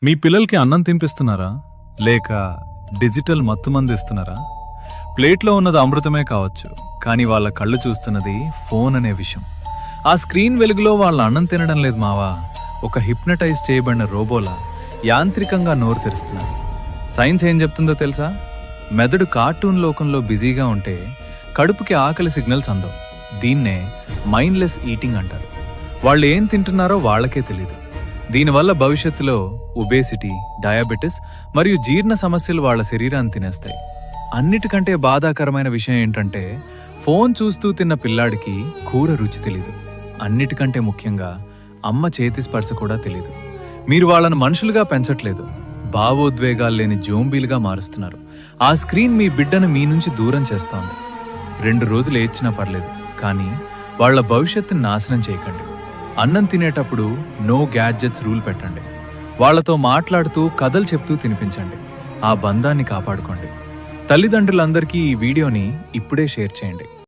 మీ పిల్లలకి అన్నం తినిపిస్తున్నారా? లేక డిజిటల్ మత్తుమందు ఇస్తున్నారా? ప్లేట్లో ఉన్నది అమృతమే కావచ్చు, కానీ వాళ్ళ కళ్ళు చూస్తున్నది ఫోన్ అనే విషయం. ఆ స్క్రీన్ వెలుగులో వాళ్ళ అన్నం తినడం లేదు మావా. ఒక హిప్నటైజ్ చేయబడిన రోబోలా యాంత్రికంగా నోరు తెరుస్తున్నారు. సైన్స్ ఏం చెప్తుందో తెలుసా? మెదడు కార్టూన్ లోకంలో బిజీగా ఉంటే కడుపుకి ఆకలి సిగ్నల్స్ అందవు. దీన్నే మైండ్లెస్ ఈటింగ్ అంటారు. వాళ్ళు ఏం తింటున్నారో వాళ్ళకే తెలీదు. దీనివల్ల భవిష్యత్తులో ఒబేసిటీ, డయాబెటిస్ మరియు జీర్ణ సమస్యలు వాళ్ళ శరీరాన్ని తినేస్తాయి. అన్నిటికంటే బాధాకరమైన విషయం ఏంటంటే, ఫోన్ చూస్తూ తిన్న పిల్లాడికి కూర రుచి తెలీదు. అన్నిటికంటే ముఖ్యంగా అమ్మ చేతి స్పర్శ కూడా తెలీదు. మీరు వాళ్ళను మనుషులుగా పెంచట్లేదు, భావోద్వేగాలు లేని జోంబీలుగా మారుస్తున్నారు. ఆ స్క్రీన్ మీ బిడ్డను మీ నుంచి దూరం చేస్తోంది. 2 రోజులు ఏడ్చినా పర్లేదు, కానీ వాళ్ళ భవిష్యత్తుని నాశనం చేయకండి. అన్నం తినేటప్పుడు నో గ్యాడ్జెట్స్ రూల్ పెట్టండి. వాళ్లతో మాట్లాడుతూ కథలు చెప్తూ తినిపించండి. ఆ బంధాన్ని కాపాడుకోండి. తల్లిదండ్రులందరికీ ఈ వీడియోని ఇప్పుడే షేర్ చేయండి.